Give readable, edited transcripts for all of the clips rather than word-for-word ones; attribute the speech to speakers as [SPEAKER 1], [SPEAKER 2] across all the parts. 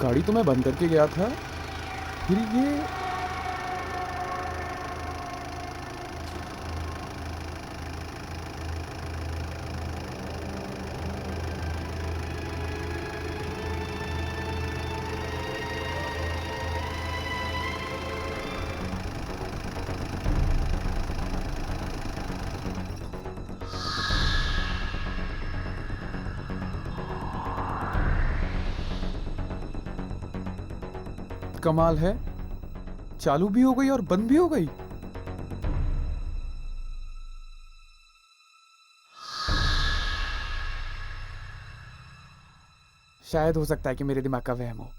[SPEAKER 1] गाड़ी तो मैं बंद करके गया था, फिर ये कमाल है, चालू भी हो गई और बंद भी हो गई। शायद हो सकता है कि मेरे दिमाग का वहम हो।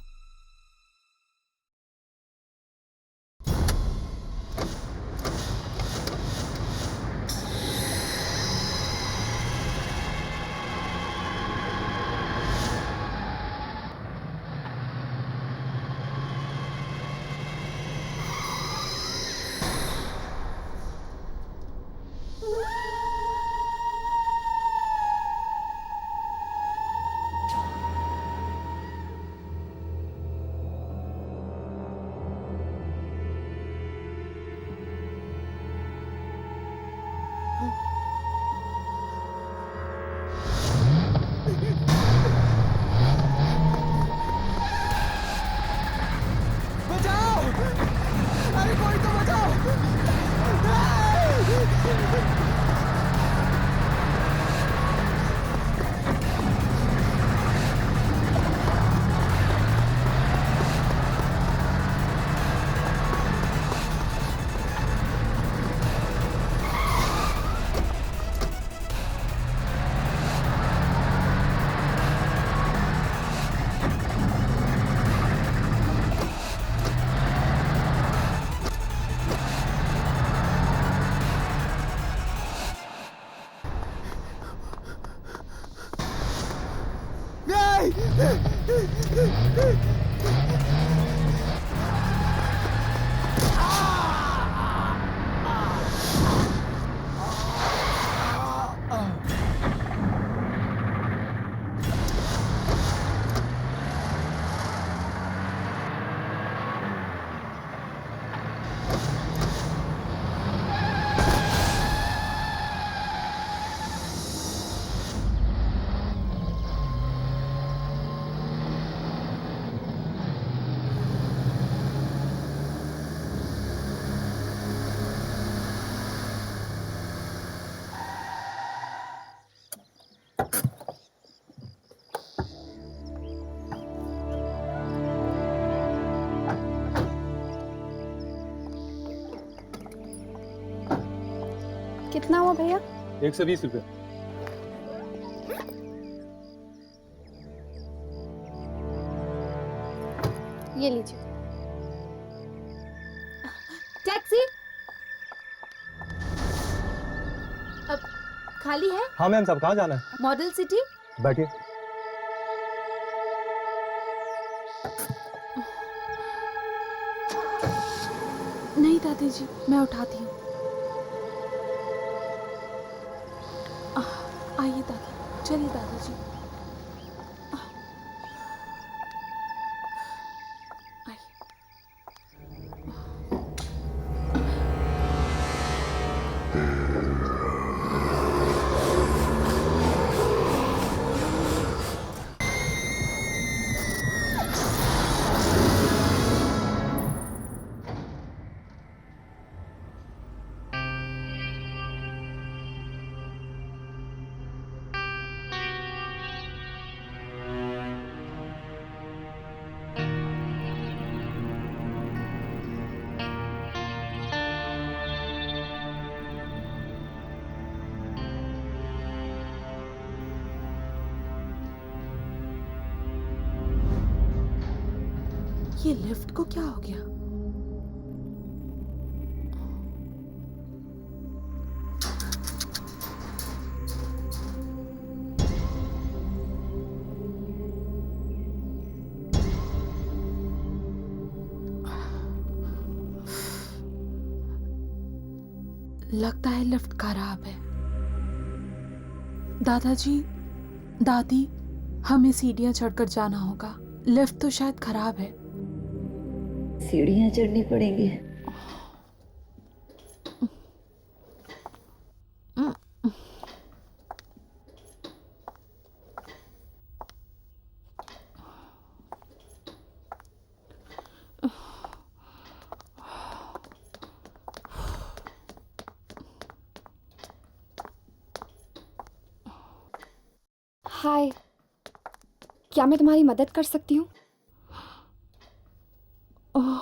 [SPEAKER 1] बचाओ! अरे कोई तो बचाओ!
[SPEAKER 2] कितना हुआ भैया?
[SPEAKER 3] 120 रुपये।
[SPEAKER 2] ये लीजिए। टैक्सी अब खाली है?
[SPEAKER 3] हाँ मैम साहब, कहाँ जाना है?
[SPEAKER 2] Model city.
[SPEAKER 3] बैठिए।
[SPEAKER 2] नहीं दादी जी, मैं उठाती हूँ। आइए दादी, चलिए दादाजी। ये लिफ्ट को क्या हो गया? लगता है लिफ्ट खराब है। दादाजी, दादी, हमें सीढ़ियां चढ़कर जाना होगा। लिफ्ट तो शायद खराब है।
[SPEAKER 4] सीढ़ियाँ चढ़नी पड़ेंगी।
[SPEAKER 5] हाय, क्या मैं तुम्हारी मदद कर सकती हूँ?
[SPEAKER 2] ओह,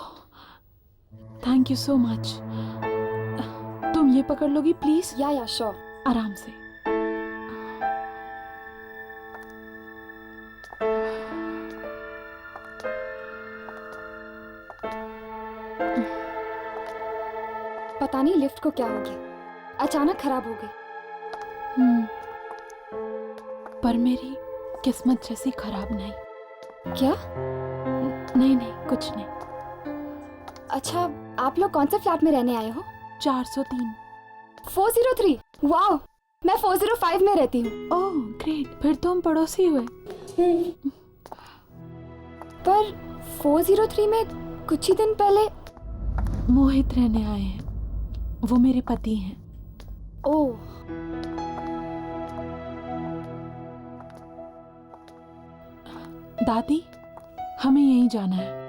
[SPEAKER 2] थैंक यू सो मच। तुम ये पकड़ लोगी प्लीज?
[SPEAKER 5] या श्योर।
[SPEAKER 2] आराम से।
[SPEAKER 5] पता नहीं लिफ्ट को क्या हो गया, अचानक खराब हो गई।
[SPEAKER 2] पर मेरी किस्मत जैसी खराब नहीं।
[SPEAKER 5] क्या?
[SPEAKER 2] नहीं नहीं, कुछ नहीं।
[SPEAKER 5] अच्छा, आप लोग कौन से फ्लैट में रहने आए हो?
[SPEAKER 2] 403।
[SPEAKER 5] 403। वाओ, मैं 405 में रहती हूँ।
[SPEAKER 2] ओह ग्रेट, फिर तो हम पड़ोसी हुए।
[SPEAKER 5] पर 403 में कुछ ही दिन पहले
[SPEAKER 2] मोहित रहने आए हैं, वो मेरे पति हैं।
[SPEAKER 5] ओह,
[SPEAKER 2] दादी, हमें यहीं जाना है।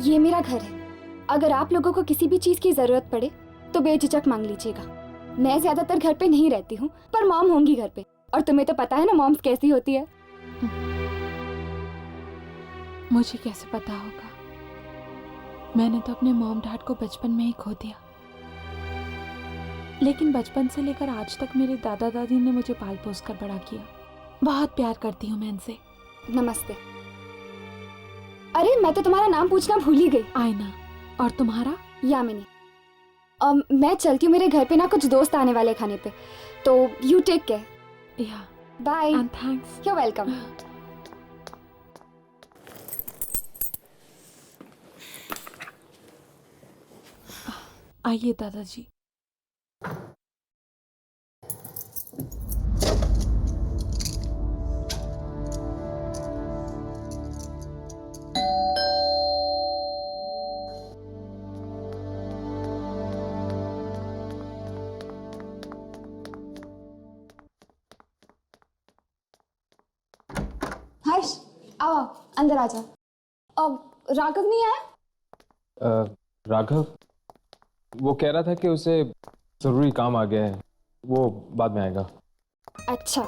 [SPEAKER 5] ये मेरा घर है। अगर आप लोगों को किसी भी चीज की जरूरत पड़े तो बेझिझक मांग लीजिएगा। मैं ज्यादातर घर पे नहीं रहती हूँ, पर मॉम होंगी घर पे, और तुम्हें तो पता है ना मॉम्स कैसी होती है।
[SPEAKER 2] मुझे कैसे पता होगा? मैंने तो अपने मॉम डैड को बचपन में ही खो दिया, लेकिन बचपन से लेकर आज तक मेरे दादा दादी ने मुझे पाल पोस कर बड़ा किया। बहुत प्यार करती हूँ मैं इनसे।
[SPEAKER 5] नमस्ते। अरे, मैं तो तुम्हारा नाम पूछना भूल ही गई।
[SPEAKER 2] आयना। और तुम्हारा?
[SPEAKER 5] यामिनी। मैं चलती हूँ, मेरे घर पे ना कुछ दोस्त आने वाले खाने पे, तो you take care.
[SPEAKER 2] Yeah,
[SPEAKER 5] bye.
[SPEAKER 2] And thanks.
[SPEAKER 5] You welcome.
[SPEAKER 2] आइए दादाजी।
[SPEAKER 5] हर्ष, आओ अंदर आ जाओ। अब राघव नहीं आया?
[SPEAKER 1] राघव, वो कह रहा था कि उसे जरूरी काम आ गया है, वो बाद में आएगा।
[SPEAKER 5] अच्छा,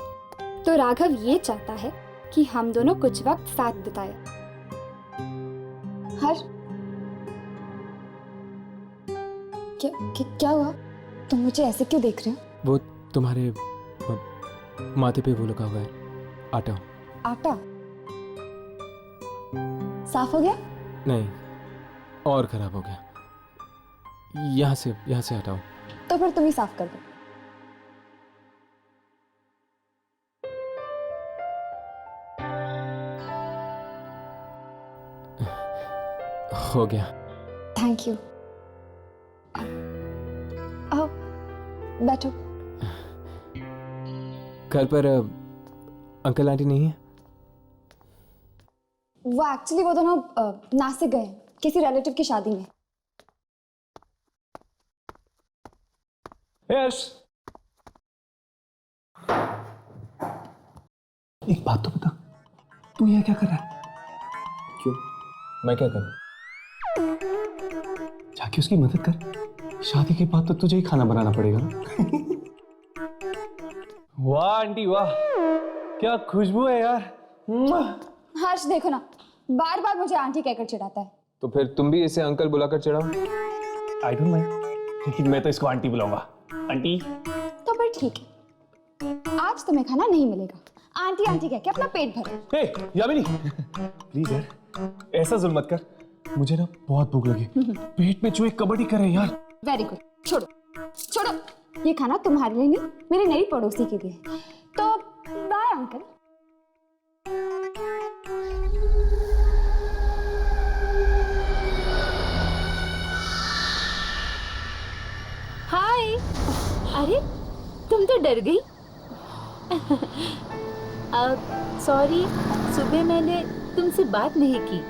[SPEAKER 5] तो राघव ये चाहता है कि हम दोनों कुछ वक्त साथ बिताए। हर्ष, क्या हुआ? तुम मुझे ऐसे क्यों देख रहे हो?
[SPEAKER 1] वो तुम्हारे माथे पे वो लगा हुआ है, आटा।
[SPEAKER 5] आटा साफ हो गया?
[SPEAKER 1] नहीं, और खराब हो गया। यहाँ से हटाओ।
[SPEAKER 5] तो फिर तुम ही साफ कर दो।
[SPEAKER 1] हो गया।
[SPEAKER 5] Thank you. आओ बैठो।
[SPEAKER 1] घर पर अंकल आंटी नहीं है?
[SPEAKER 5] वो एक्चुअली वो दोनों नासिक गए हैं किसी रिलेटिव की शादी में।
[SPEAKER 3] यश, एक बात तो बता, तू यहाँ क्या कर रहा है?
[SPEAKER 1] क्यों? मैं क्या करूं?
[SPEAKER 3] जाके उसकी मदद कर। शादी के बाद तो तुझे ही खाना बनाना पड़ेगा ना। वाह आंटी वाह, क्या खुशबू है यार।
[SPEAKER 5] हर्ष देखो ना, बार बार मुझे आंटी कहकर चिढ़ाता है।
[SPEAKER 1] तो फिर तुम भी इसे अंकल बुलाकर चिढ़ाओ।
[SPEAKER 3] आई डोंट माइंड, लेकिन मैं तो इसको आंटी बुलाऊंगा। आंटी।
[SPEAKER 5] तो फिर ठीक है, आज तुम्हें खाना नहीं मिलेगा। आंटी आंटी कह के अपना पेट भरो।
[SPEAKER 3] हे यामिनी, प्लीज यार ऐसा जुल्म मत कर, मुझे ना बहुत भूख लगी। पेट में चूहे कबड्डी कर रहे हैं यार।
[SPEAKER 5] वेरी गुड, छोड़ो छोड़ो। ये खाना तुम्हारे लिए नहीं, मेरी नई पड़ोसी के लिए। तो बाय अंकल। हाय। अरे तुम तो डर गई।
[SPEAKER 6] सॉरी, सुबह मैंने तुमसे बात नहीं की।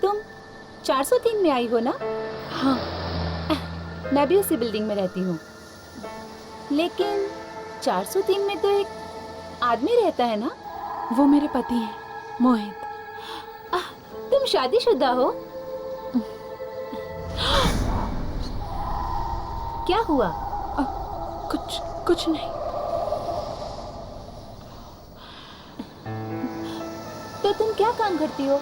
[SPEAKER 6] तुम 403 में आई हो ना?
[SPEAKER 2] हाँ।
[SPEAKER 6] मैं भी उसी बिल्डिंग में रहती हूँ। लेकिन 403 में तो एक आदमी रहता है ना?
[SPEAKER 2] वो मेरे पति हैं, मोहित।
[SPEAKER 6] तुम शादीशुदा हो? क्या हुआ?
[SPEAKER 2] कुछ नहीं।
[SPEAKER 6] तो तुम क्या काम करती हो?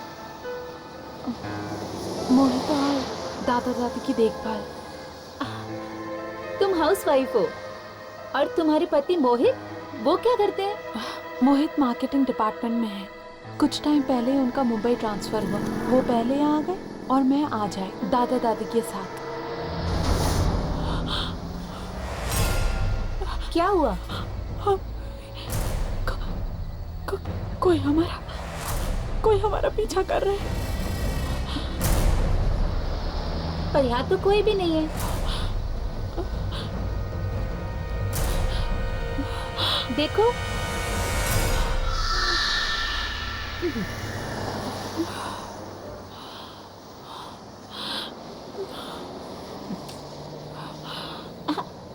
[SPEAKER 2] मोहित और दादा दादी की देखभाल।
[SPEAKER 6] तुम हाउसवाइफ हो और तुम्हारे पति मोहित, वो क्या करते हैं?
[SPEAKER 2] मोहित मार्केटिंग डिपार्टमेंट में है। कुछ टाइम पहले ही उनका मुंबई ट्रांसफर हुआ। वो पहले आ गए और मैं आ जाए दादा दादी के साथ।
[SPEAKER 6] क्या हुआ?
[SPEAKER 2] कोई हमारा पीछा कर रहा है।
[SPEAKER 6] पर यहाँ तो कोई भी नहीं है। देखो,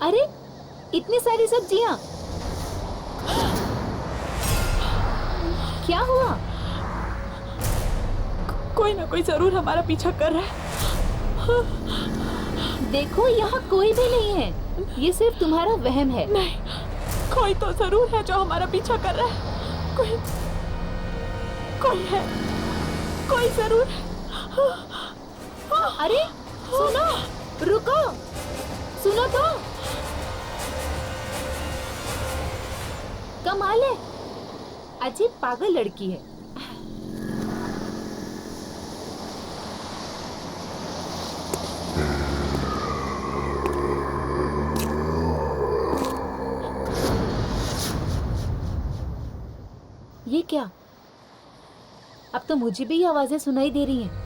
[SPEAKER 6] अरे इतनी सारी सब्जियां, क्या हुआ?
[SPEAKER 2] कोई ना कोई जरूर हमारा पीछा कर रहा है।
[SPEAKER 6] देखो, यहाँ कोई भी नहीं है। ये सिर्फ तुम्हारा वहम है।
[SPEAKER 2] नहीं, कोई तो जरूर है जो हमारा पीछा कर रहा है। कोई है, कोई जरूर है।
[SPEAKER 6] अरे सुनो, रुको, सुनो तो। कमाल है, अजीब पागल लड़की है। ये क्या? अब तो मुझे भी ये आवाजें सुनाई दे रही हैं।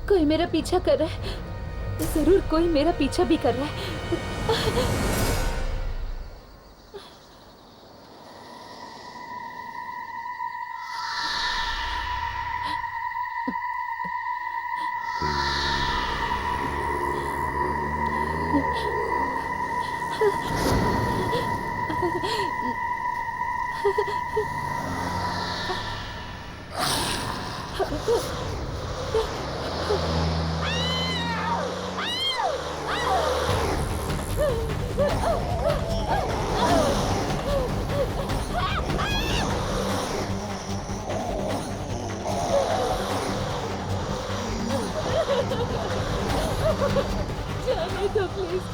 [SPEAKER 6] कोई मेरा पीछा कर रहा है। जरूर कोई मेरा पीछा भी कर रहा है। जाने दो प्लीज,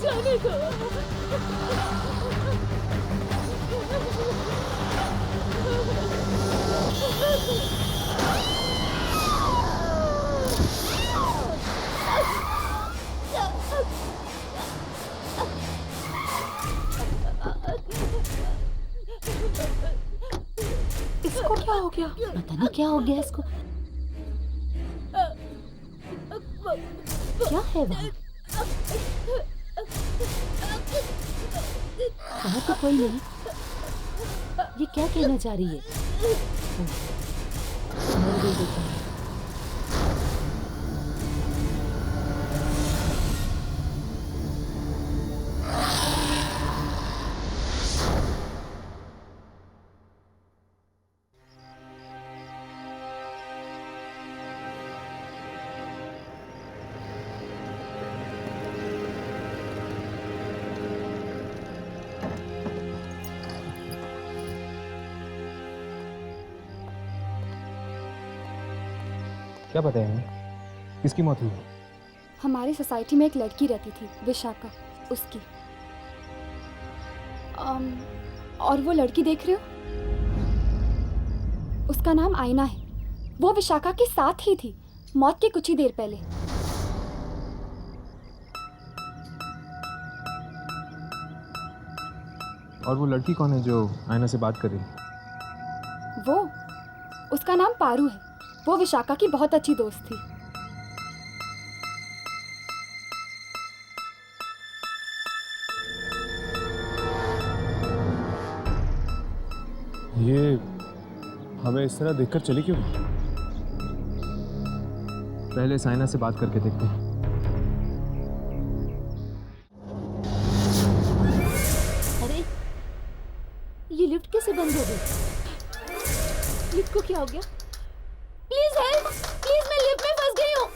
[SPEAKER 6] जाने दो।
[SPEAKER 2] इसको क्या हो गया?
[SPEAKER 6] पता नहीं क्या हो गया इसको। क्या है वहाँ? वहाँ तो कोई नहीं। ये क्या कहना चाह रही है? मर गई बेचारी।
[SPEAKER 1] क्या पता है हमें किसकी मौत हुई?
[SPEAKER 5] हमारी सोसाइटी में एक लड़की रहती थी, विशाखा, उसकी। और वो लड़की देख रहे हो, उसका नाम आईना है। वो विशाखा के साथ ही थी मौत के कुछ ही देर पहले।
[SPEAKER 1] और वो लड़की कौन है जो आईना से बात कर रही है?
[SPEAKER 5] वो, उसका नाम पारू है। वो विशाखा की बहुत अच्छी दोस्त थी।
[SPEAKER 3] ये हमें इस तरह देखकर चली क्यों?
[SPEAKER 1] पहले साइना से बात करके देखते हैं।
[SPEAKER 6] अरे ये लिफ्ट कैसे बंद हो गई? लिफ्ट को क्या हो गया? प्लीज हेल्प, प्लीज, मैं लिफ्ट में फंस गई हूँ।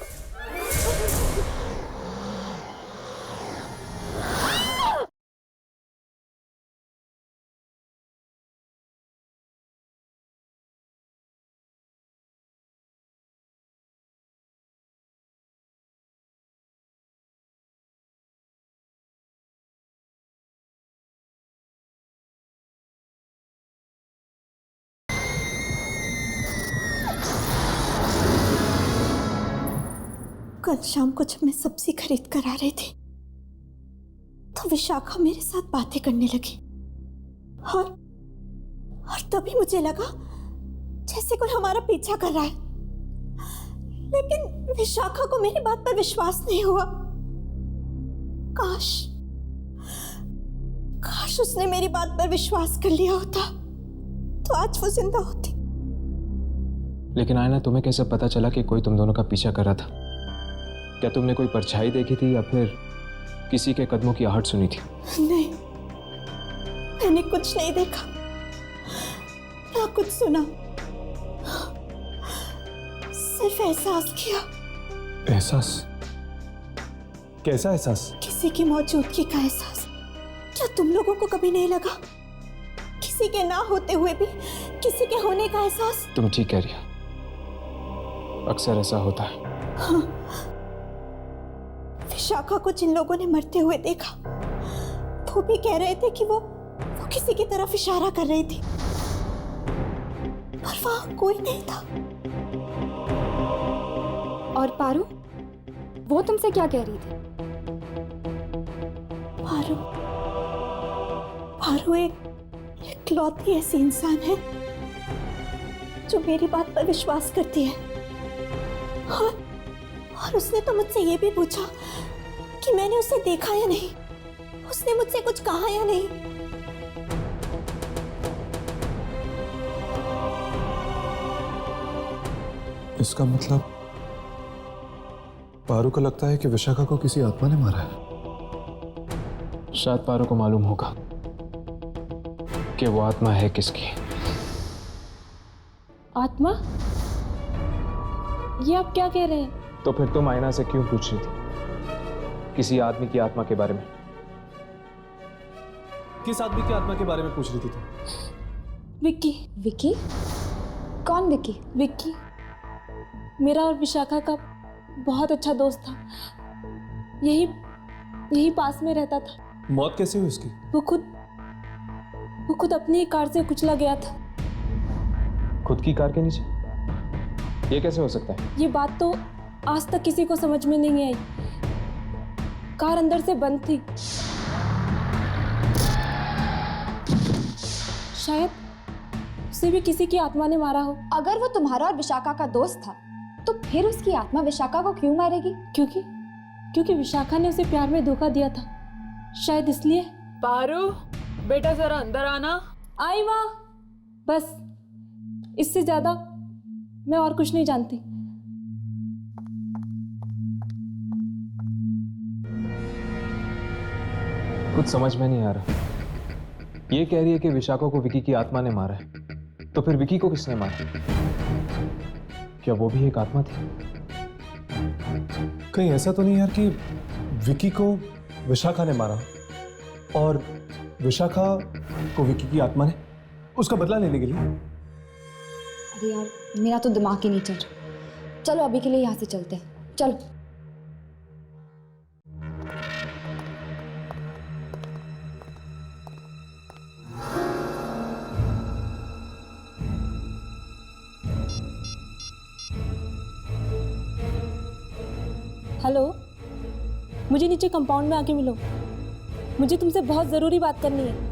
[SPEAKER 7] कल शाम को जब मैं सब्जी खरीद कर आ रही थी तो विशाखा मेरे साथ बातें करने लगी और तभी मुझे लगा जैसे कोई हमारा पीछा कर रहा है, लेकिन विशाखा को मेरी बात पर विश्वास नहीं हुआ। काश उसने मेरी बात पर विश्वास कर लिया होता तो आज वो जिंदा होती।
[SPEAKER 1] लेकिन आयना, तुम्हें कैसे पता चला कि कोई तुम दोनों का पीछा कर रहा था? क्या तुमने कोई परछाई देखी थी या फिर किसी के कदमों की आहट सुनी थी?
[SPEAKER 7] नहीं, मैंने कुछ नहीं देखा ना कुछ सुना, सिर्फ एहसास किया।
[SPEAKER 3] एहसास? कैसा एहसास?
[SPEAKER 7] किसी की मौजूदगी का एहसास। क्या तुम लोगों को कभी नहीं लगा? किसी के ना होते हुए भी किसी के होने का एहसास।
[SPEAKER 1] तुम ठीक कह रही हो, अक्सर ऐसा होता है।
[SPEAKER 7] हाँ, विशाखा को जिन लोगों ने मरते हुए देखा वो भी कह रहे थे कि वो किसी की तरफ इशारा कर रही थी, पर वहां कोई नहीं था।
[SPEAKER 5] और पारू, वो तुमसे क्या कह रही थी?
[SPEAKER 7] पारू एक लौती ऐसी इंसान है जो मेरी बात पर विश्वास करती है। और उसने तो मुझसे ये भी पूछा कि मैंने उसे देखा या नहीं, उसने मुझसे कुछ कहा या नहीं।
[SPEAKER 3] इसका मतलब पारू को लगता है कि विशाखा को किसी आत्मा ने मारा है।
[SPEAKER 1] शायद पारू को मालूम होगा कि वो आत्मा है किसकी।
[SPEAKER 6] आत्मा? ये आप क्या कह रहे हैं?
[SPEAKER 1] तो फिर तुम आयना से क्यों पूछ रही थी किसी आदमी की आत्मा के बारे में?
[SPEAKER 3] किस आदमी की आत्मा के बारे में पूछ रही थी तुम?
[SPEAKER 6] विक्की।
[SPEAKER 5] विक्की? कौन विक्की?
[SPEAKER 6] विक्की मेरा और विशाखा का बहुत अच्छा दोस्त था। यही पास में रहता था।
[SPEAKER 3] मौत कैसे हुई उसकी?
[SPEAKER 6] वो खुद अपनी ही कार से कुचला गया था।
[SPEAKER 1] खुद की कार के नीचे? ये कैसे हो सकता है?
[SPEAKER 6] ये बात तो आज तक किसी को समझ में नहीं आई। कार अंदर से बंद थी। शायद उसे भी किसी की आत्मा ने मारा हो।
[SPEAKER 5] अगर वो तुम्हारा और विशाखा का दोस्त था तो फिर उसकी आत्मा विशाखा को क्यों मारेगी?
[SPEAKER 6] क्योंकि विशाखा ने उसे प्यार में धोखा दिया था, शायद इसलिए।
[SPEAKER 2] पारू, बेटा जरा अंदर आना।
[SPEAKER 6] आई माँ। बस, इससे ज्यादा मैं और कुछ नहीं जानती।
[SPEAKER 1] कुछ समझ में नहीं आ रहा। ये कह रही है कि विशाखा को विकी की आत्मा ने मारा है, तो फिर विकी को किसने मारा? क्या वो भी एक आत्मा थी?
[SPEAKER 3] कहीं ऐसा तो नहीं यार कि विकी को विशाखा ने मारा और विशाखा को विकी की आत्मा ने उसका बदला लेने के लिए?
[SPEAKER 5] अरे यार, मेरा तो दिमाग ही नहीं चल रहा। चलो अभी के लिए यहाँ से चलते हैं, चलो।
[SPEAKER 8] हेलो, मुझे नीचे कंपाउंड में आके मिलो, मुझे तुमसे बहुत ज़रूरी बात करनी है।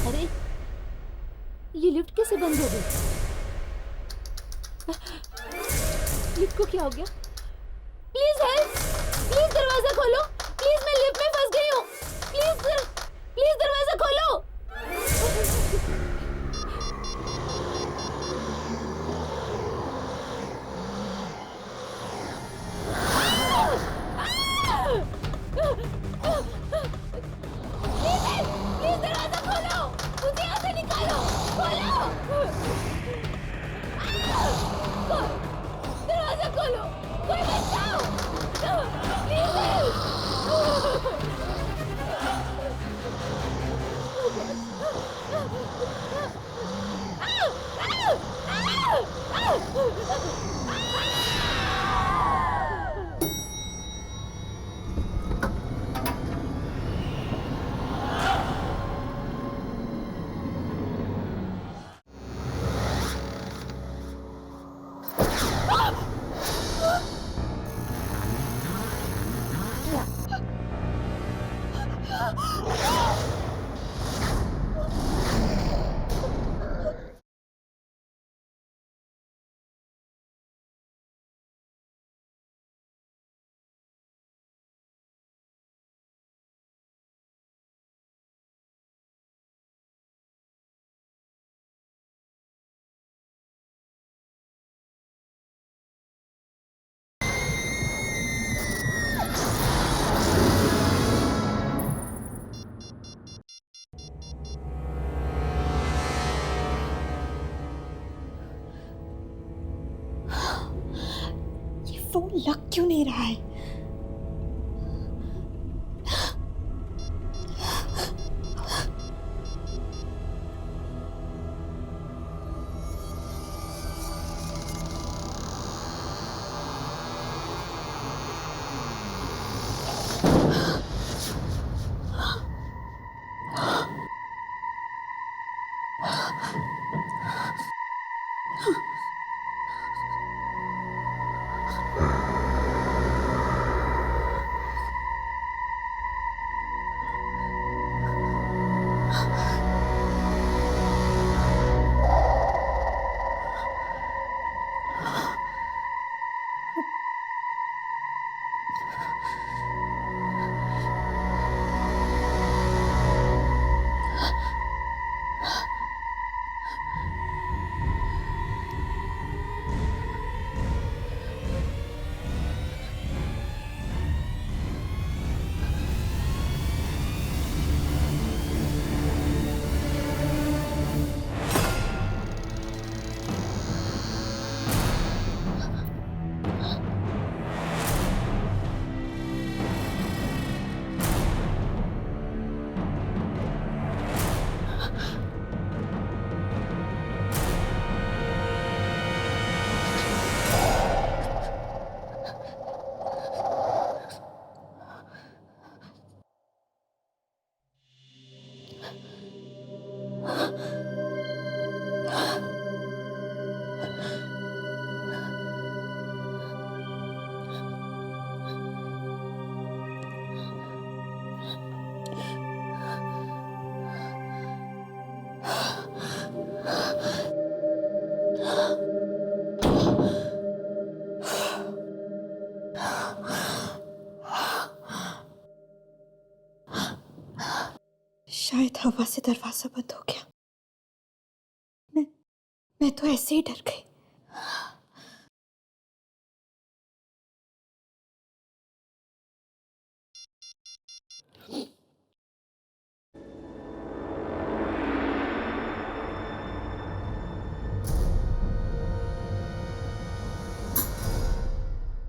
[SPEAKER 6] अरे ये लिफ्ट कैसे बंद हो गई? लिफ्ट को क्या हो गया? प्लीज हेल्प, प्लीज दरवाजा खोलो, प्लीज मैं लिफ्ट में फंस गई हूँ, प्लीज दरवाजा खोलो। प्लीज दरवाजा खोलो, मुझे यहाँ से निकालो, खोलो। दरवाजा खोलो, कोई बचाओ, प्लीज हेल्प।
[SPEAKER 7] ये फोन लग क्यों नहीं रहा है? शायद हवा से दरवाजा बंद हो गया। मैं तो ऐसे ही डर गई।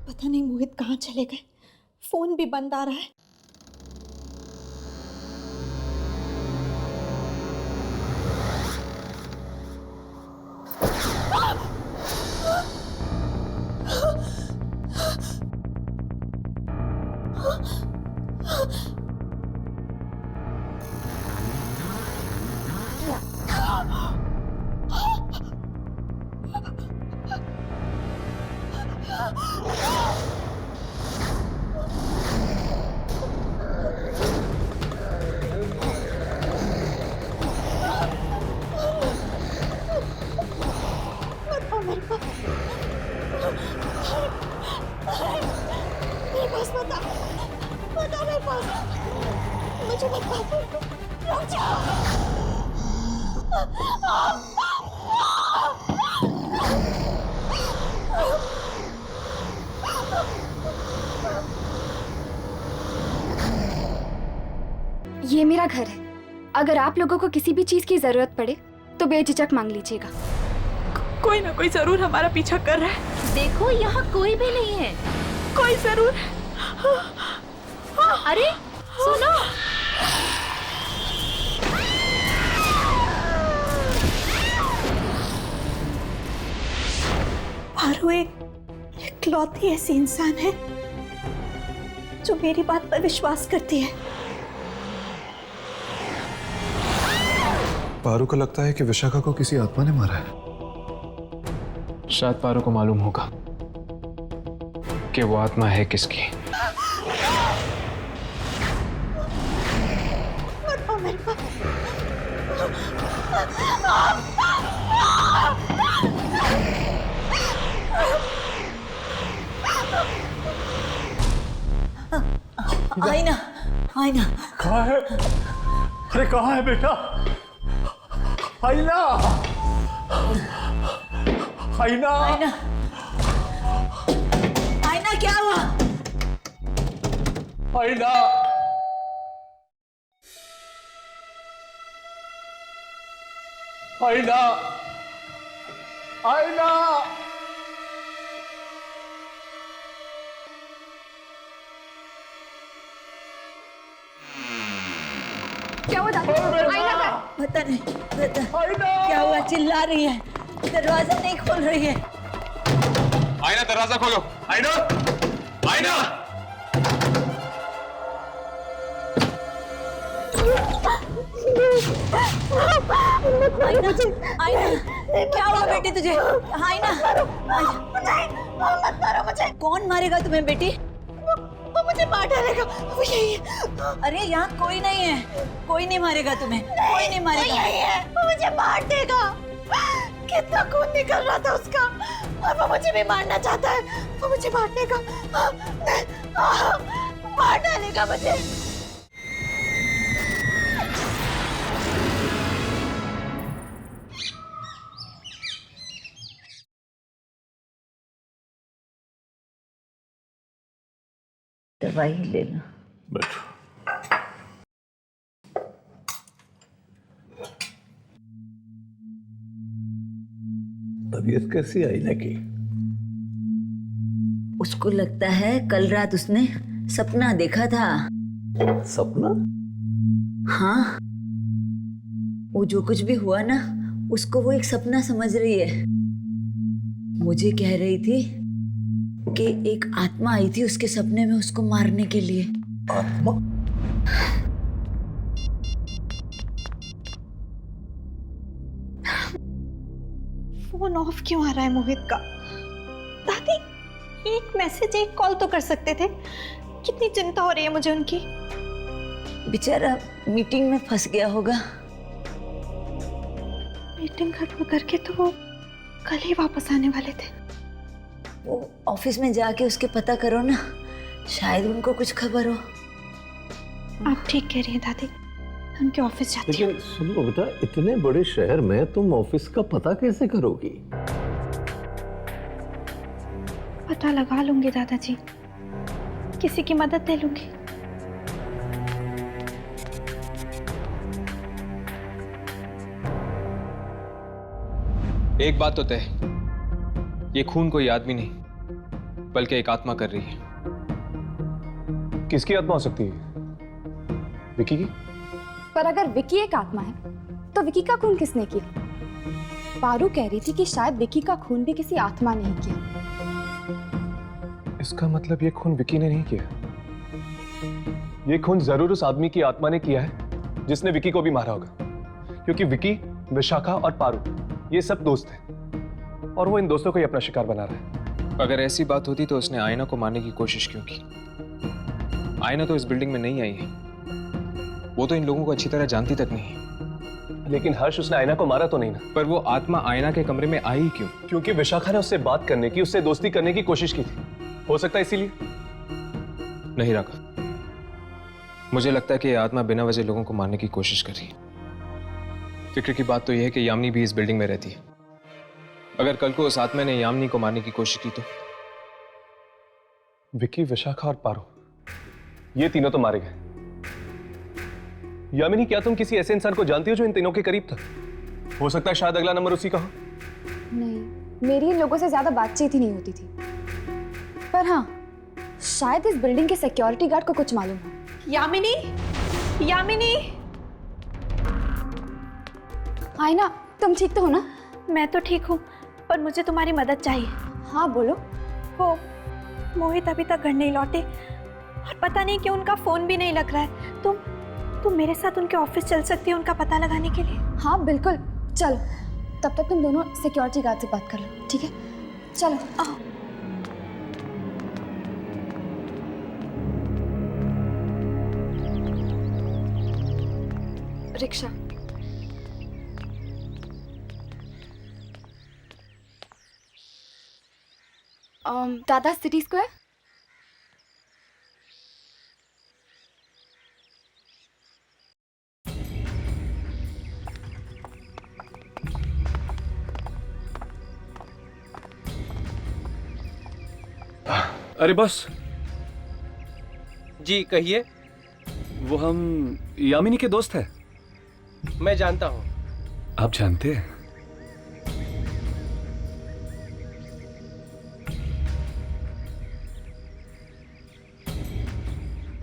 [SPEAKER 7] पता नहीं मोहित कहाँ चले गए, फोन भी बंद आ रहा है। मेरे पास बता मेरे पास, मुझे बता, रुक जाओ।
[SPEAKER 5] ये मेरा घर है। अगर आप लोगों को किसी भी चीज की जरूरत पड़े तो बेझिझक मांग लीजिएगा।
[SPEAKER 2] कोई ना कोई जरूर हमारा पीछा कर रहा है।
[SPEAKER 6] देखो यहाँ कोई भी नहीं है।
[SPEAKER 2] कोई जरूर।
[SPEAKER 6] अरे सुनो,
[SPEAKER 7] पारू इकलौती ऐसी इंसान है जो मेरी बात पर विश्वास करती है।
[SPEAKER 3] पारू को लगता है कि विशाखा को किसी आत्मा ने मारा है।
[SPEAKER 1] शायद पारू को मालूम होगा कि वो आत्मा है किसकी।
[SPEAKER 7] मेरे पास
[SPEAKER 4] आईना, आईना
[SPEAKER 9] कहाँ है? अरे कहाँ है बेटा? आईना, आईना,
[SPEAKER 4] आईना, आईना क्या हुआ?
[SPEAKER 9] आईना, आईना, आईना,
[SPEAKER 5] क्या हुआ दादी? आईना का
[SPEAKER 4] पता नहीं, पता
[SPEAKER 9] आईना,
[SPEAKER 4] क्या हुआ? चिल्ला रही है, दरवाजा नहीं खोल रही है।
[SPEAKER 1] आईना, दरवाजा खोलो। आईना, आईना।
[SPEAKER 4] आईना, आईना, क्या हुआ बेटी तुझे? आईना, मत मारो मुझे। कौन मारेगा तुम्हें बेटी? वो मुझे मार डालेगा, वो यही है। अरे यहाँ कोई नहीं है, कोई नहीं मारेगा तुम्हें, कोई नहीं मारेगा। वो यही है, वो मुझे मार देगा। कितना खून निकल रहा था उसका, और वो मुझे भी मारना चाहता है। वो मुझे मार देगा, मार डालेगा मुझे। दवाई लेना।
[SPEAKER 9] बैठो। तबीयत कैसी आईना की?
[SPEAKER 4] उसको लगता है कल रात उसने सपना देखा था।
[SPEAKER 9] सपना?
[SPEAKER 4] हाँ, वो जो कुछ भी हुआ ना, उसको वो एक सपना समझ रही है। मुझे कह रही थी कि एक आत्मा आई थी उसके सपने में उसको मारने के लिए।
[SPEAKER 9] आत्मा?
[SPEAKER 7] फोन ऑफ क्यों आ रहा है मोहित का? दादी, एक मैसेज, एक कॉल तो कर सकते थे। कितनी चिंता हो रही है मुझे उनकी।
[SPEAKER 4] बेचारा मीटिंग में फंस गया होगा।
[SPEAKER 7] मीटिंग खत्म करके तो वो कल ही वापस आने वाले थे।
[SPEAKER 4] वो ऑफिस में जाके उसके पता करो ना, शायद उनको कुछ खबर हो।
[SPEAKER 7] आप ठीक कह रही हैं दादी, उनके ऑफिस जाती हूँ।
[SPEAKER 9] लेकिन सुनो बेटा, इतने बड़े शहर में तुम ऑफिस का पता कैसे करोगी?
[SPEAKER 7] पता लगा लूंगी दादाजी, किसी की मदद ले लूंगी।
[SPEAKER 1] एक बात तो तय, ये खून कोई आदमी नहीं बल्कि एक आत्मा कर रही है।
[SPEAKER 3] किसकी आत्मा हो सकती है? विकी की?
[SPEAKER 5] पर अगर विकी एक आत्मा है तो विकी का खून किसने किया? पारू कह रही थी कि शायद विकी का खून भी किसी आत्मा ने ही किया।
[SPEAKER 3] इसका मतलब ये खून विकी ने नहीं किया। ये खून जरूर उस आदमी की आत्मा ने किया है जिसने विकी को भी मारा होगा, क्योंकि विकी, विशाखा और पारू ये सब दोस्त हैं और वो इन दोस्तों को ही अपना शिकार बना रहा है।
[SPEAKER 1] अगर ऐसी बात होती तो उसने आयना को मारने की कोशिश क्यों की? आयना तो इस बिल्डिंग में नहीं आई है, वो तो इन लोगों को अच्छी तरह जानती तक नहीं है।
[SPEAKER 3] लेकिन हर्ष, उसने आयना को मारा तो नहीं ना?
[SPEAKER 1] पर वो आत्मा आयना के कमरे में आई क्यों?
[SPEAKER 3] क्योंकि विशाखा ने उससे बात करने की, उससे दोस्ती करने की कोशिश की थी। हो सकता है इसीलिए।
[SPEAKER 1] नहीं राघव, मुझे लगता है कि ये आत्मा बिना वजह लोगों को मारने की कोशिश कर रही है। फिक्र की बात तो यह है कि यामिनी भी इस बिल्डिंग में रहती है। अगर कल को उस आत्मा ने यामिनी को मारने की कोशिश की तो?
[SPEAKER 3] विकी, विशाखा और पारू, ये तीनों तो मारे गए। यामिनी, क्या तुम किसी ऐसे इंसान को जानती हो जो इन तीनों के करीब था? हो सकता है शायद अगला नंबर उसी का हो।
[SPEAKER 5] नहीं, मेरी इन लोगों से ज्यादा बातचीत ही नहीं होती थी। पर हाँ, शायद इस बिल्डिंग के सिक्योरिटी गार्ड को कुछ मालूम हो।
[SPEAKER 7] यामिनी, यामिनी,
[SPEAKER 5] आयना, तुम ठीक तो हो ना?
[SPEAKER 7] मैं तो ठीक हूँ, पर मुझे तुम्हारी मदद चाहिए।
[SPEAKER 5] हाँ बोलो।
[SPEAKER 7] वो मोहित अभी तक घर नहीं लौटे और पता नहीं क्यों उनका फोन भी नहीं लग रहा है। तुम मेरे साथ उनके ऑफिस चल सकती हो उनका पता लगाने के लिए?
[SPEAKER 5] हाँ बिल्कुल, चलो। तब तक तुम दोनों सिक्योरिटी गार्ड से बात कर लो, ठीक है? चलो आओ। रिक्शा। दादा, सिटी स्क्वायर।
[SPEAKER 3] अरे बस।
[SPEAKER 10] जी कहिए।
[SPEAKER 3] वो हम यामिनी के दोस्त हैं।
[SPEAKER 10] मैं जानता हूँ।
[SPEAKER 3] आप जानते हैं?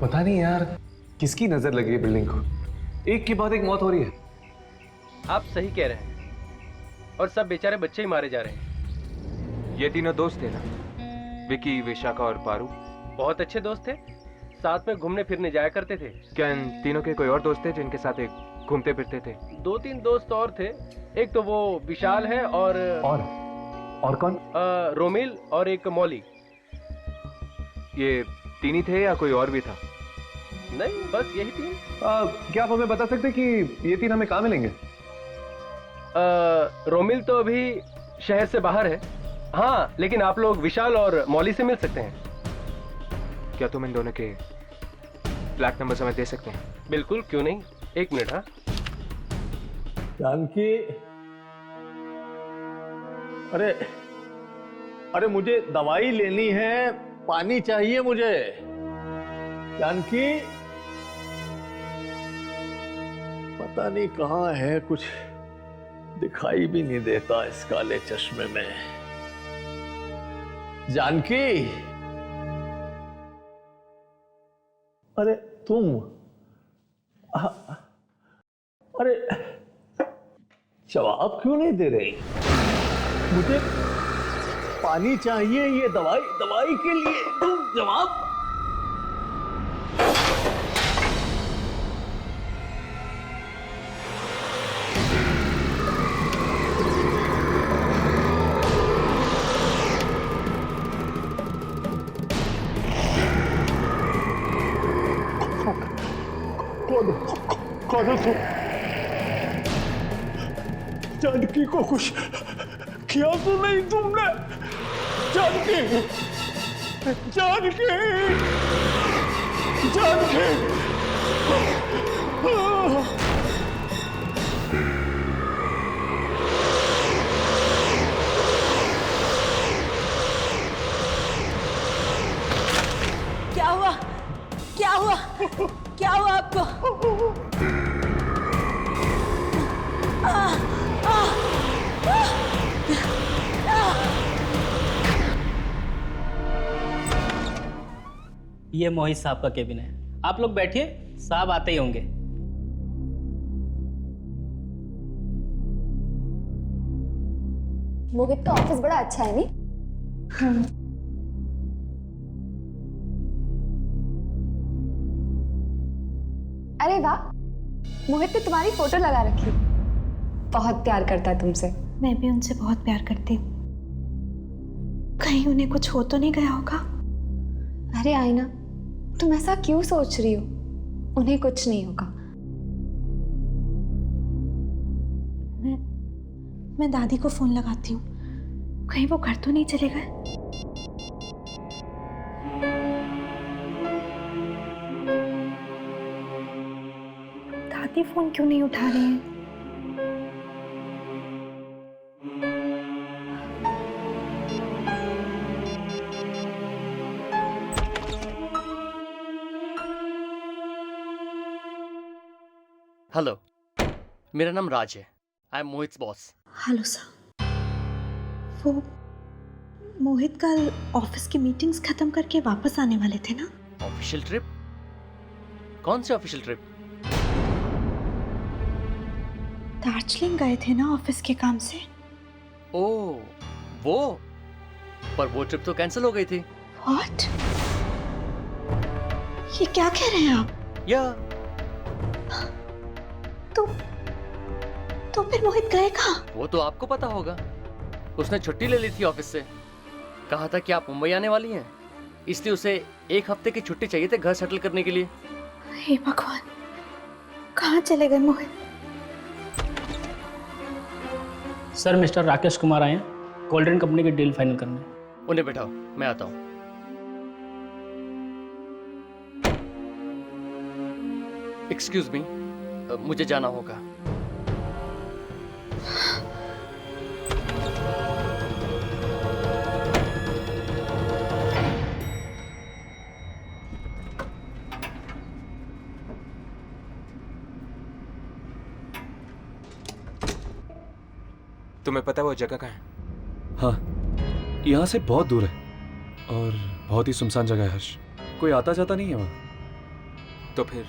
[SPEAKER 3] पता नहीं यार, किसकी नजर लगी है बिल्डिंग को। एक के बाद एक मौत हो रही है।
[SPEAKER 10] आप सही कह रहे हैं, और सब बेचारे बच्चे ही मारे जा रहे हैं।
[SPEAKER 1] ये तीनों दोस्त थे ना, विकी, विशाखा और पारू?
[SPEAKER 10] बहुत अच्छे दोस्त थे, साथ में घूमने फिरने जाया करते थे।
[SPEAKER 1] क्या इन तीनों के कोई और दोस्त थे जिनके साथ एक घूमते फिरते थे?
[SPEAKER 10] 2-3 दोस्त और थे। एक तो वो विशाल है और
[SPEAKER 3] कौन?
[SPEAKER 10] रोमिल और एक मौली।
[SPEAKER 1] ये तीन ही थे या कोई और भी था?
[SPEAKER 10] नहीं, बस यही 3।
[SPEAKER 3] क्या आप हमें बता सकते कि ये तीन हमें कहाँ मिलेंगे?
[SPEAKER 10] रोमिल तो अभी शहर से बाहर है। हाँ, लेकिन आप लोग विशाल और मौली से मिल सकते हैं।
[SPEAKER 1] क्या तुम इन दोनों के फ्लैट नंबर हमें दे सकते हैं?
[SPEAKER 10] बिल्कुल, क्यों नहीं। 1 मिनट। हाँ
[SPEAKER 9] जानकी, अरे मुझे दवाई लेनी है, पानी चाहिए मुझे। जानकी, पता नहीं कहाँ है, कुछ दिखाई भी नहीं देता इस काले चश्मे में। जानकी, अरे तुम, अरे जवाब क्यों नहीं दे रही? मुझे पानी चाहिए, ये दवाई के लिए तुम जवाब। कौन हो तुम? जानकी को कुछ किया तो नहीं तुमने? जानकी, जानकी, जानकी।
[SPEAKER 4] आपको।
[SPEAKER 11] ये मोहित साहब का केबिन है, आप लोग बैठिए, साहब आते ही होंगे।
[SPEAKER 5] मोहित का ऑफिस बड़ा अच्छा है नहीं? अरे वाह, मोहित ने तुम्हारी फोटो लगा रखी। बहुत प्यार करता है तुमसे।
[SPEAKER 7] मैं भी उनसे बहुत प्यार करती हूँ। कहीं उन्हें कुछ हो तो नहीं गया होगा?
[SPEAKER 5] अरे आईना, तुम ऐसा क्यों सोच रही हो? उन्हें कुछ नहीं होगा।
[SPEAKER 7] मैं दादी को फोन लगाती हूँ, कहीं वो घर तो नहीं चले गए? दादी फोन क्यों नहीं उठा रही हैं?
[SPEAKER 10] हेलो, मेरा नाम राज है। I am Mohit boss.
[SPEAKER 7] Hello sir. वो मोहित कल ऑफिस की मीटिंग्स खत्म करके वापस आने वाले थे ना?
[SPEAKER 10] Official trip? कौन सी ऑफिशियल ट्रिप?
[SPEAKER 7] दार्जिलिंग गए थे ना ऑफिस के काम से।
[SPEAKER 10] ओह, वो? पर वो ट्रिप तो कैंसिल हो गई थी।
[SPEAKER 7] व्हाट? ये क्या कह रहे हैं आप?
[SPEAKER 10] या
[SPEAKER 7] तो फिर मोहित गए कहाँ?
[SPEAKER 10] वो तो आपको पता होगा। उसने छुट्टी ले ली थी ऑफिस से। कहा था कि आप मुंबई आने वाली हैं, इसलिए उसे 1 हफ्ते की छुट्टी चाहिए थी घर सेटल करने के लिए।
[SPEAKER 7] हे भगवान, कहाँ चले गए मोहित?
[SPEAKER 11] सर, मिस्टर राकेश कुमार आए हैं कोल्ड ड्रिंक कंपनी की डील फाइनल करने।
[SPEAKER 10] उन्हें बैठाओ, मैं आता हूँ। एक्सक्यूज मी, मुझे जाना होगा।
[SPEAKER 1] तुम्हें पता है वो जगह कहाँ है?
[SPEAKER 3] हाँ, यहाँ से बहुत दूर है और बहुत ही सुनसान जगह है हर्ष। कोई आता जाता नहीं है वहाँ।
[SPEAKER 1] तो फिर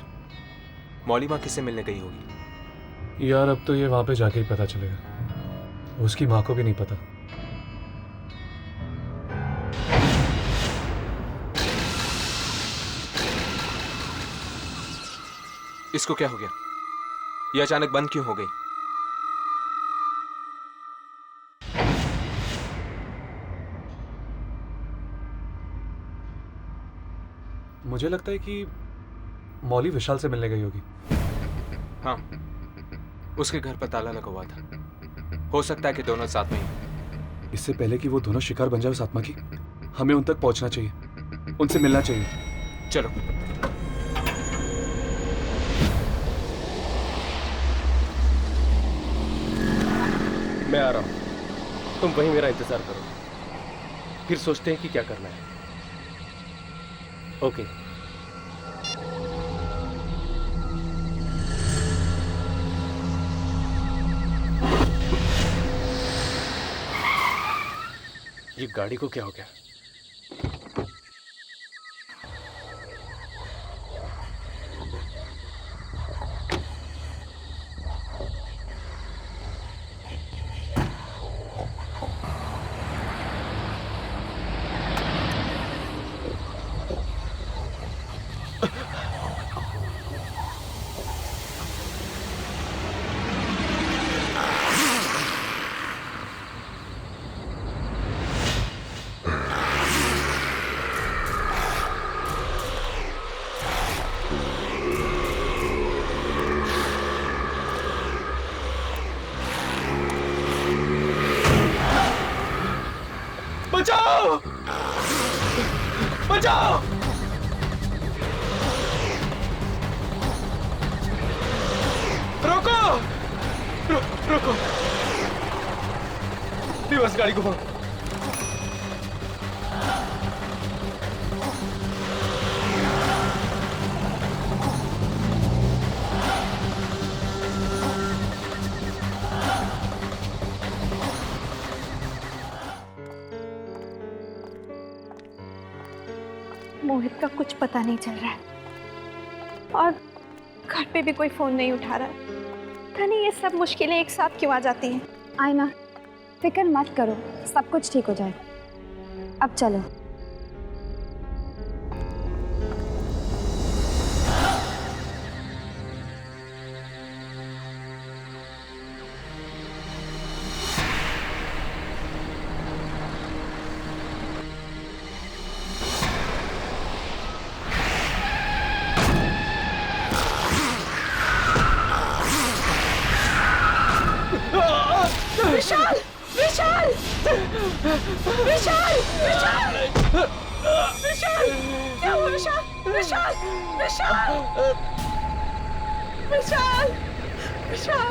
[SPEAKER 1] मौली माँ किससे मिलने गई होगी?
[SPEAKER 3] यार अब तो ये वहाँ पे जाके ही पता चलेगा। उसकी माँ को भी नहीं पता।
[SPEAKER 1] इसको क्या हो गया? ये अचानक बंद क्यों हो गई?
[SPEAKER 3] मुझे लगता है कि मौली विशाल से मिलने गई होगी।
[SPEAKER 1] हाँ, उसके घर पर ताला लगा हुआ था। हो सकता है कि दोनों साथ में ही।
[SPEAKER 3] इससे पहले कि वो दोनों शिकार बन जाए उस आत्मा की, हमें उन तक पहुंचना चाहिए, उनसे मिलना चाहिए।
[SPEAKER 1] चलो।
[SPEAKER 10] मैं आ रहा हूँ, तुम वहीं मेरा इंतजार करो, फिर सोचते हैं कि क्या करना है। ओके। ये गाड़ी को क्या हो गया?
[SPEAKER 3] बचाओ! बचाओ! रोको! रोको! रिवर्स गाड़ी को
[SPEAKER 7] मोहित का कुछ पता नहीं चल रहा है और घर पे भी कोई फोन नहीं उठा रहा है। पता नहीं ये सब मुश्किलें एक साथ क्यों आ जाती हैं।
[SPEAKER 5] आयना, फिक्र मत करो, सब कुछ ठीक हो जाएगा। अब चलो।
[SPEAKER 7] विशाल! विशाल! विशाल! विशाल! विशाल! क्या हुआ विशाल? विशाल! विशाल! विशाल! विशाल!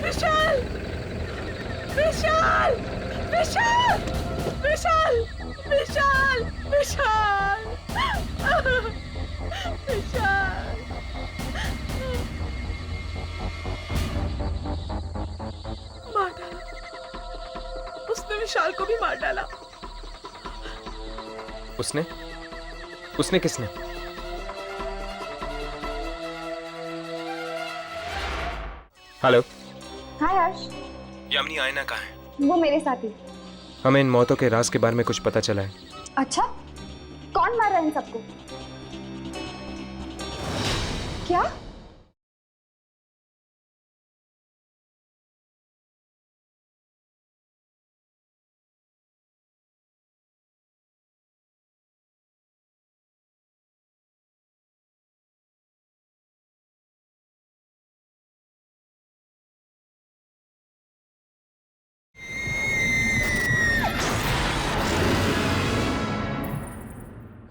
[SPEAKER 7] विशाल! विशाल! विशाल! विशाल! विशाल! विशाल! विशाल! मार डाला उसने, विशाल को भी मार डाला।
[SPEAKER 1] उसने? उसने किसने? हेलो।
[SPEAKER 5] हाय हर्ष।
[SPEAKER 1] यामिनी, आयना कहाँ है?
[SPEAKER 5] वो मेरे साथ ही।
[SPEAKER 1] हमें इन मौतों के राज के बारे में कुछ पता चला है।
[SPEAKER 5] अच्छा, कौन मार रहा है इन सबको? क्या?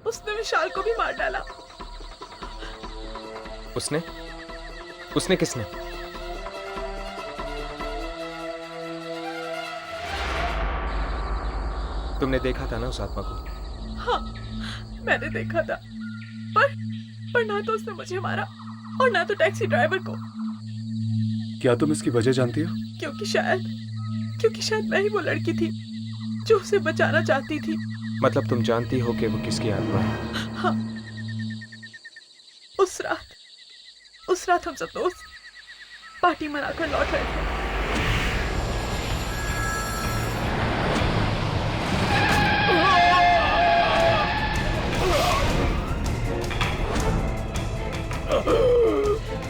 [SPEAKER 7] उसने विशाल को भी मार डाला।
[SPEAKER 1] उसने? उसने किसने? तुमने देखा था ना उस आत्मा को?
[SPEAKER 7] हाँ, मैंने देखा था, पर ना तो उसने मुझे मारा और ना तो टैक्सी ड्राइवर को।
[SPEAKER 3] क्या तुम इसकी वजह जानती हो?
[SPEAKER 7] क्योंकि शायद मैं ही वो लड़की थी जो उसे बचाना चाहती थी।
[SPEAKER 1] मतलब तुम जानती हो कि वो किसकी आत्मा है?
[SPEAKER 7] हाँ, उस रात हम सब दोस्त पार्टी मनाकर लौट रहे थे।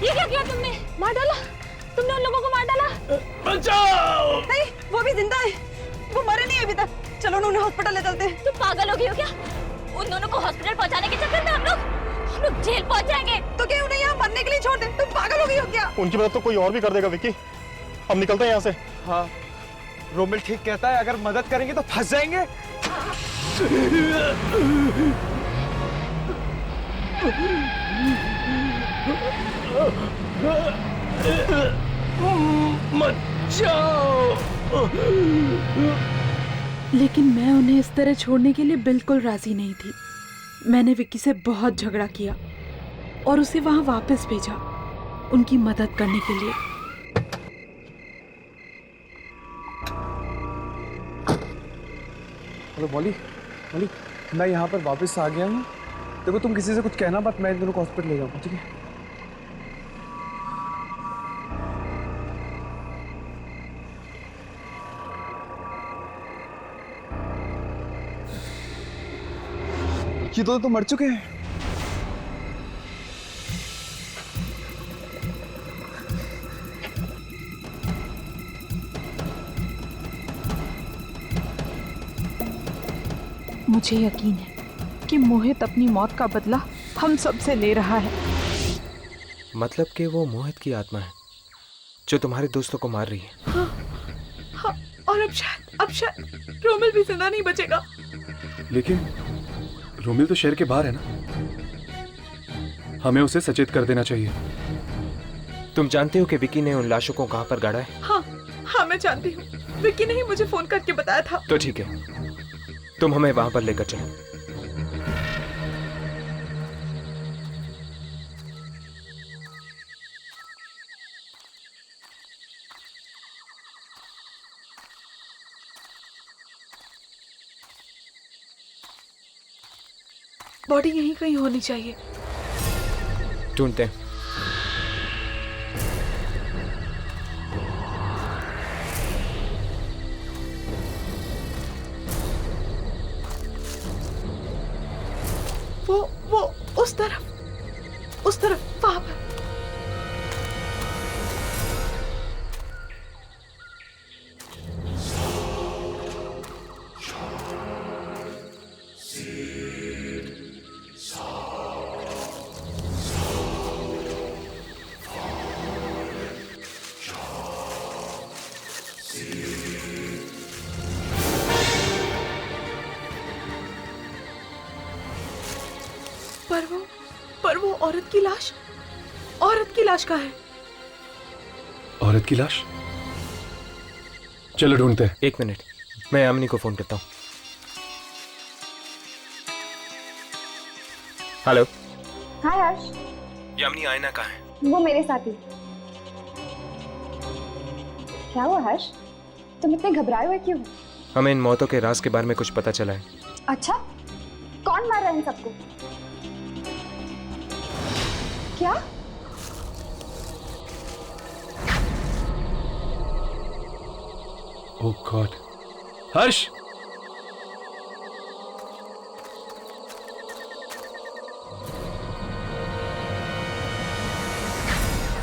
[SPEAKER 6] ये क्या किया तुमने? मार डाला? तुमने उन लोगों को मार डाला?
[SPEAKER 9] बचाओ!
[SPEAKER 4] नहीं, वो भी जिंदा है, वो मरे नहीं अभी तक। चलो उन्हें हॉस्पिटल ले चलते हैं।
[SPEAKER 6] तुम पागल हो गई हो क्या? उन दोनों को हॉस्पिटल पहुंचाने के चक्कर में हम लोग जेल पहुंच जाएंगे।
[SPEAKER 4] तो क्या उन्हें यहाँ मरने के लिए छोड़ दे? तुम पागल हो गई हो क्या?
[SPEAKER 3] उनकी मदद तो कोई और भी कर देगा विक्की। हम निकलते हैं यहाँ से।
[SPEAKER 9] हाँ, रोमिल ठीक कहता है, अगर मदद करेंगे तो फंस जाएंगे। मत जाओ।
[SPEAKER 2] लेकिन मैं उन्हें इस तरह छोड़ने के लिए बिल्कुल राजी नहीं थी। मैंने विक्की से बहुत झगड़ा किया और उसे वहां वापस भेजा उनकी मदद करने के लिए।
[SPEAKER 3] हेलो मॉली, मैं यहाँ पर वापस आ गया हूँ। देखो तुम किसी से कुछ कहना मत, मैं इन दोनों को हॉस्पिटल ले जाऊँगा, ठीक है? ये तो मर चुके हैं।
[SPEAKER 2] मुझे यकीन है कि मोहित अपनी मौत का बदला हम सब से ले रहा है।
[SPEAKER 1] मतलब कि वो मोहित की आत्मा है जो तुम्हारे दोस्तों को मार रही है।
[SPEAKER 7] हाँ, और अब शायद रोमिल भी जिंदा नहीं बचेगा।
[SPEAKER 3] लेकिन रोमिल तो शहर के बाहर है ना, हमें उसे सचेत कर देना चाहिए।
[SPEAKER 1] तुम जानते हो कि विकी ने उन लाशों को कहां पर गाड़ा है?
[SPEAKER 7] हाँ, मैं जानती हूँ। विकी ने ही मुझे फोन करके बताया था।
[SPEAKER 1] तो ठीक है, तुम हमें वहां पर लेकर चलो।
[SPEAKER 2] बॉडी यहीं कहीं होनी चाहिए।
[SPEAKER 1] ढूंढते हैं।
[SPEAKER 2] वो उस तरफ वहां पर। पर वो औरत की लाश कहाँ है?
[SPEAKER 3] औरत की लाश? चलो ढूंढते हैं।
[SPEAKER 1] 1 मिनट, मैं यामिनी को फोन करता हूँ। हेलो।
[SPEAKER 5] हाय हर्ष।
[SPEAKER 1] यामिनी, आयना कहाँ है?
[SPEAKER 5] वो मेरे साथ ही। क्या हुआ हर्ष? तुम इतने घबराए हुए क्यों?
[SPEAKER 1] हमें इन मौतों के राज के बारे में कुछ पता चला है।
[SPEAKER 5] अच्छा, कौन मार रहा है इन सबको? क्या?
[SPEAKER 3] ओह गॉड। हर्ष!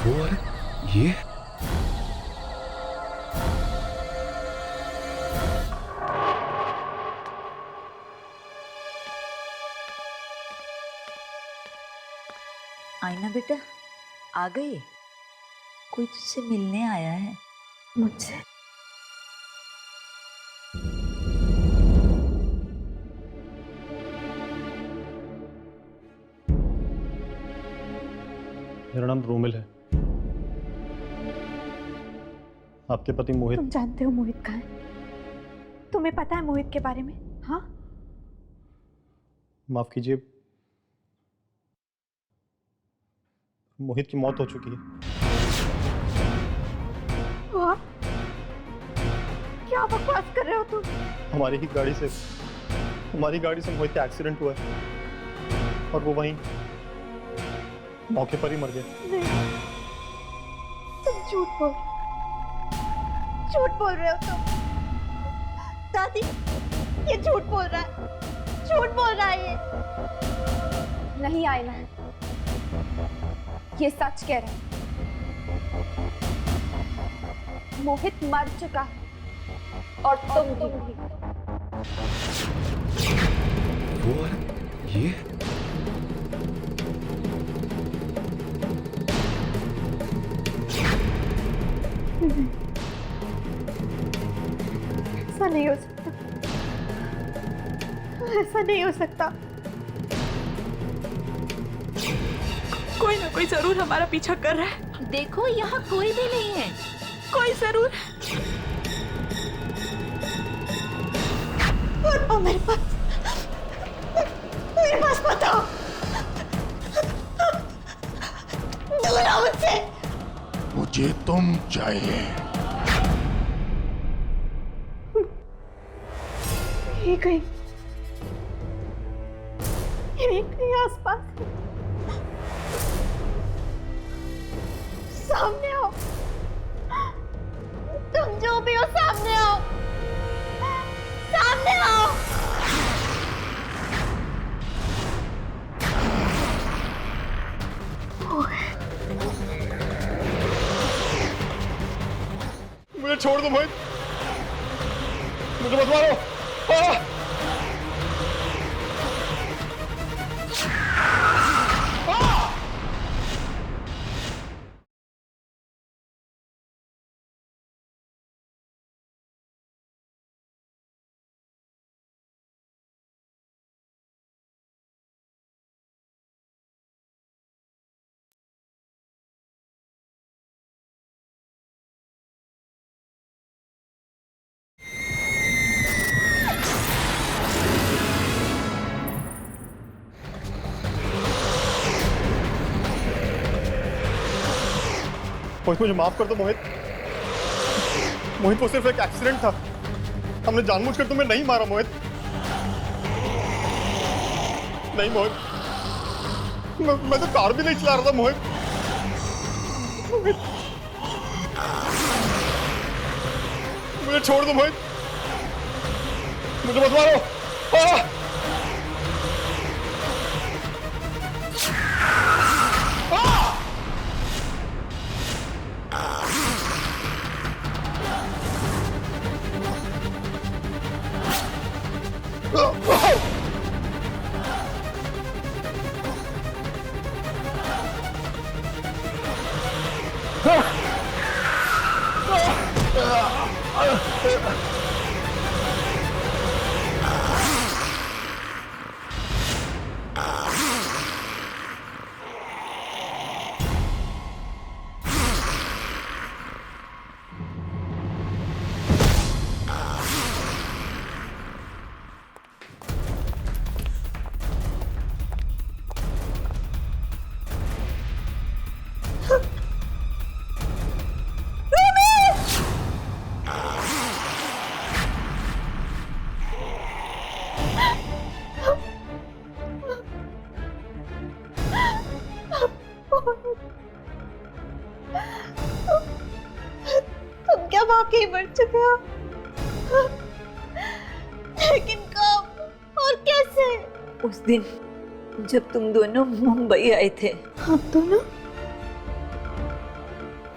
[SPEAKER 3] वो औरत ये?
[SPEAKER 4] आईना बेटा, आ गई? कोई तुझसे मिलने आया है मुझसे?
[SPEAKER 9] मेरा नाम रोमिल है। आपके पति मोहित।
[SPEAKER 7] तुम जानते हो मोहित कहाँ है? तुम्हें पता है मोहित के बारे में? हाँ,
[SPEAKER 9] माफ कीजिए, मोहित की मौत हो चुकी है।
[SPEAKER 7] वाह, क्या बकवास कर रहे हो तुम?
[SPEAKER 9] हमारी गाड़ी से मोहित का एक्सीडेंट हुआ है और वो वहीं मौके पर ही मर गया।
[SPEAKER 7] नहीं, तुम झूठ बोल रहे हो तुम। दादी, ये झूठ बोल रहा है ये।
[SPEAKER 5] नहीं आईना, ये सच कह रहे हैं। मोहित मर चुका है और तुम भी।
[SPEAKER 3] वो औरत ये?
[SPEAKER 7] ऐसा नहीं हो सकता, ऐसा नहीं हो सकता।
[SPEAKER 2] कोई ना कोई जरूर हमारा पीछा कर रहा है।
[SPEAKER 4] देखो, यहाँ कोई भी नहीं है।
[SPEAKER 2] कोई जरूर।
[SPEAKER 7] बताओ मेरे पास बताओ। दूर आओ मुझसे।
[SPEAKER 12] मुझे तुम चाहिए।
[SPEAKER 7] यहीं कहीं आसपास। सामने आओ, तुम जो भी हो सामने आओ, सामने आओ।
[SPEAKER 9] मुझे छोड़ दो मोहित, मुझे मत मारो। मोहित, मुझे माफ कर दो मोहित। मोहित, वो सिर्फ एक एक्सीडेंट था। हमने जानबूझकर तुम्हें नहीं मारा मोहित। नहीं मोहित, मैं तो कार भी नहीं चला रहा था मोहित। मुझे छोड़ दो मोहित, मुझे मत मारो।
[SPEAKER 4] तुम क्या वाकई मर चुके हो? लेकिन कब और कैसे? उस दिन जब तुम दोनों मुंबई आए थे।
[SPEAKER 7] हम दोनों?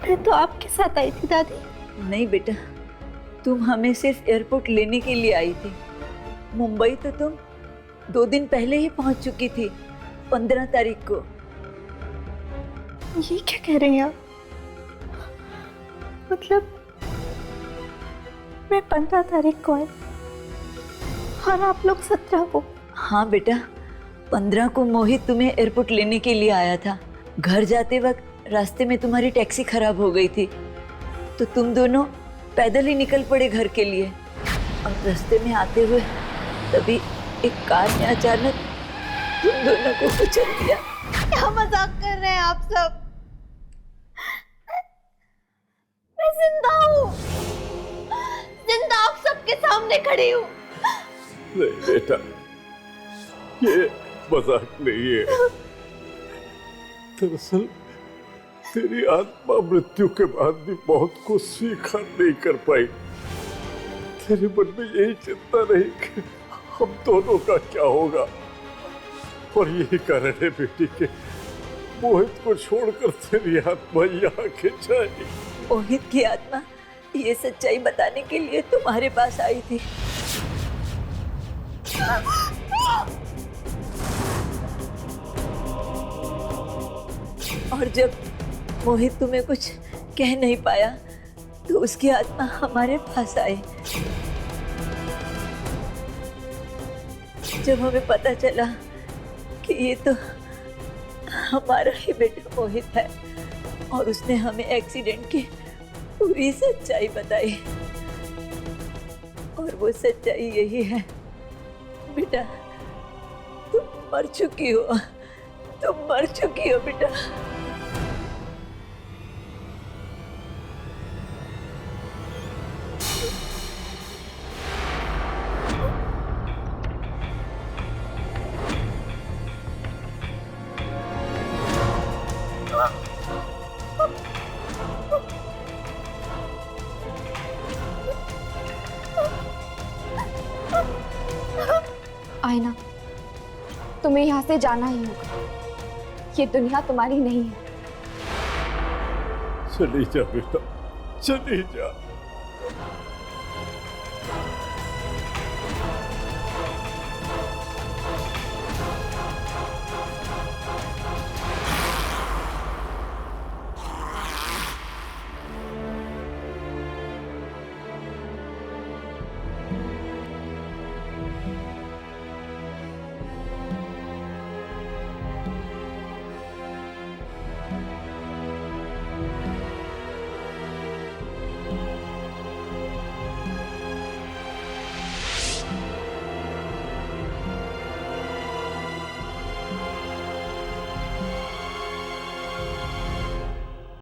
[SPEAKER 7] मैं तो आपके साथ आई थी दादी।
[SPEAKER 4] नहीं बेटा, तुम हमें सिर्फ एयरपोर्ट लेने के लिए आई थी। मुंबई तो तुम 2 दिन पहले ही पहुंच चुकी थी, 15 तारीख को।
[SPEAKER 7] ये क्या कह रहे हैं आप? मतलब मैं 15 तारीख को आई और आप लोग 17 को?
[SPEAKER 4] हाँ बेटा, 15 को मोहित तुम्हें एयरपोर्ट लेने के लिए आया था। घर जाते वक्त रास्ते में तुम्हारी टैक्सी खराब हो गई थी, तो तुम दोनों पैदल ही निकल पड़े घर के लिए। और रास्ते में आते हुए तभी एक कार ने अचानक तुम दोनों को कुचल दिया।
[SPEAKER 7] क्या मजाक कर रहे हैं आप सब? मैं जिंदा हूँ, जिंदा आप सबके सामने खड़ी हूँ।
[SPEAKER 12] नहीं बेटा, ये मजाक नहीं है। दरअसल तेरी आत्मा मृत्यु के बाद भी बहुत कुछ स्वीकार नहीं कर पाई। तेरे मन में यही चिंता रही कि हम दोनों का क्या होगा, और यही कारण है बेटी के मोहित को छोड़कर तेरी आत्मा यहाँ खिंचाई।
[SPEAKER 4] मोहित की आत्मा ये सच्चाई बताने के लिए तुम्हारे पास आई थी। और जब मोहित तुम्हें कुछ कह नहीं पाया तो उसकी आत्मा हमारे पास आई। जब हमें पता चला कि ये तो हमारा ही बेटा मोहित है और उसने हमें एक्सीडेंट की पूरी सच्चाई बताई, और वो सच्चाई यही है बेटा, तुम मर चुकी हो, तुम मर चुकी हो बेटा।
[SPEAKER 5] आईना, तुम्हें यहाँ से जाना ही होगा। ये दुनिया तुम्हारी नहीं है।
[SPEAKER 12] चली जा बेटा, चली जा।